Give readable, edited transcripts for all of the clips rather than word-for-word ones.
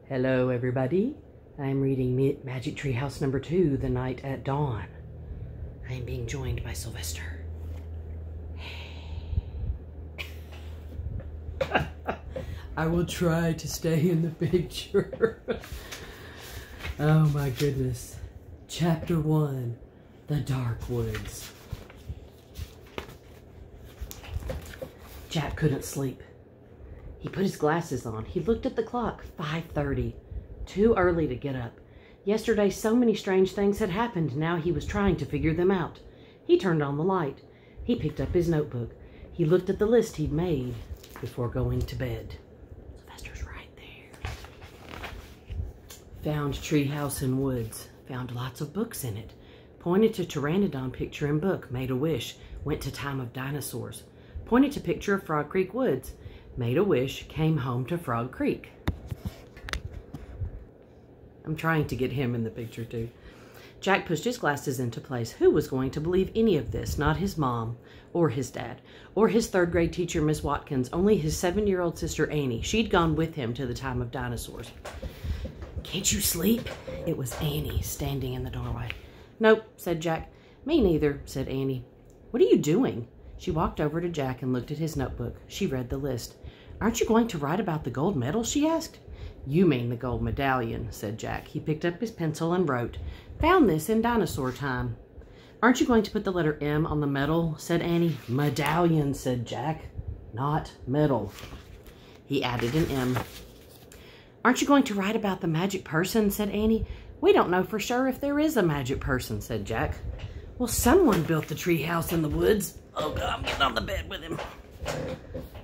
Hello everybody, I'm reading Magic Tree House number 2, The Night at Dawn. I am being joined by Sylvester. I will try to stay in the picture. Oh my goodness. Chapter 1, The Dark Woods. Jack couldn't sleep. He put his glasses on. He looked at the clock. 5:30. Too early to get up. Yesterday, so many strange things had happened. Now he was trying to figure them out. He turned on the light. He picked up his notebook. He looked at the list he'd made before going to bed. Sylvester's right there. Found treehouse and woods. Found lots of books in it. Pointed to Pteranodon picture and book. Made a wish. Went to time of dinosaurs. Pointed to picture of Frog Creek Woods. Made a wish, came home to Frog Creek. I'm trying to get him in the picture too. Jack pushed his glasses into place. Who was going to believe any of this? Not his mom, or his dad, or his third grade teacher, Miss Watkins. Only his 7-year-old sister, Annie. She'd gone with him to the time of dinosaurs. Can't you sleep? It was Annie standing in the doorway. Nope, said Jack. Me neither, said Annie. What are you doing? She walked over to Jack and looked at his notebook. She read the list. Aren't you going to write about the gold medal? She asked. You mean the gold medallion, said Jack. He picked up his pencil and wrote, Found this in dinosaur time. Aren't you going to put the letter M on the medal? Said Annie. Medallion, said Jack. Not medal. He added an M. Aren't you going to write about the magic person? Said Annie. We don't know for sure if there is a magic person, said Jack. Well, someone built the tree house in the woods. Oh, God, I'm getting on the bed with him.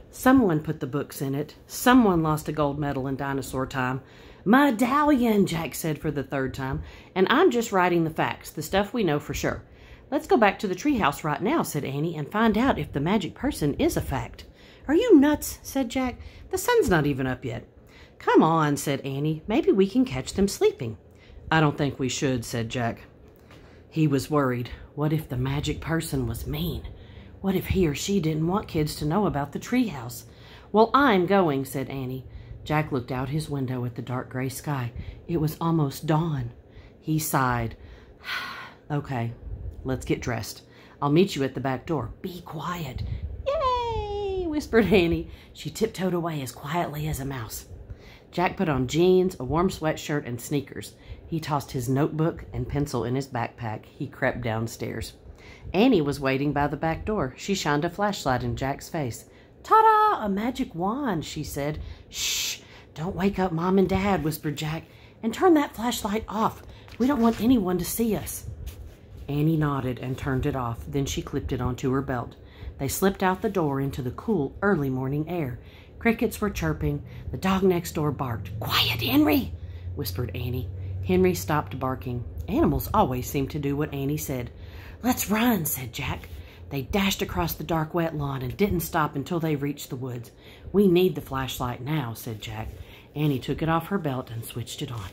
Someone put the books in it. Someone lost a gold medal in dinosaur time. Medallion, Jack said for the 3rd time. And I'm just writing the facts, the stuff we know for sure. Let's go back to the treehouse right now, said Annie, and find out if the magic person is a fact. Are you nuts, said Jack. The sun's not even up yet. Come on, said Annie. Maybe we can catch them sleeping. I don't think we should, said Jack. He was worried. What if the magic person was mean? What if he or she didn't want kids to know about the treehouse? Well, I'm going, said Annie. Jack looked out his window at the dark gray sky. It was almost dawn. He sighed. Okay, let's get dressed. I'll meet you at the back door. Be quiet. Yay, whispered Annie. She tiptoed away as quietly as a mouse. Jack put on jeans, a warm sweatshirt, and sneakers. He tossed his notebook and pencil in his backpack. He crept downstairs. Annie was waiting by the back door. She shined a flashlight in Jack's face. Ta-da! A magic wand, she said. Shh! Don't wake up Mom and Dad, whispered Jack. And turn that flashlight off. We don't want anyone to see us. Annie nodded and turned it off. Then she clipped it onto her belt. They slipped out the door into the cool, early morning air. Crickets were chirping. The dog next door barked. Quiet, Henry, whispered Annie. Henry stopped barking. Animals always seemed to do what Annie said. Let's run, said Jack. They dashed across the dark, wet lawn and didn't stop until they reached the woods. We need the flashlight now, said Jack. Annie took it off her belt and switched it on.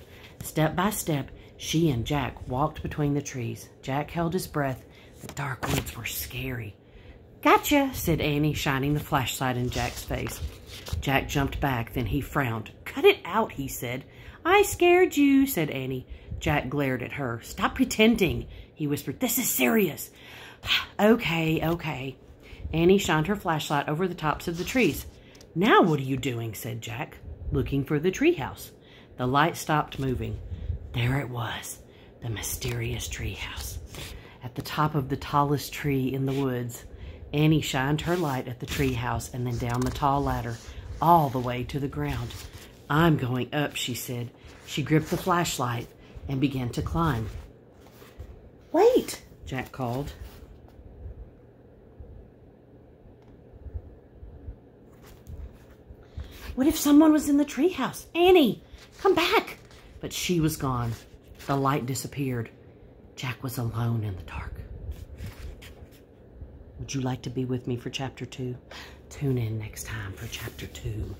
Step by step, she and Jack walked between the trees. Jack held his breath. The dark woods were scary. Gotcha, said Annie, shining the flashlight in Jack's face. Jack jumped back, then he frowned. Cut it out, he said. I scared you, said Annie. Jack glared at her. Stop pretending, he whispered. This is serious. Okay. Annie shined her flashlight over the tops of the trees. Now what are you doing, said Jack. Looking for the treehouse. The light stopped moving. There it was, the mysterious treehouse. At the top of the tallest tree in the woods. Annie shined her light at the treehouse and then down the tall ladder, all the way to the ground. I'm going up, she said. She gripped the flashlight and began to climb. Wait, Jack called. What if someone was in the treehouse? Annie, come back. But she was gone. The light disappeared. Jack was alone in the dark. Would you like to be with me for chapter 2? Tune in next time for chapter 2.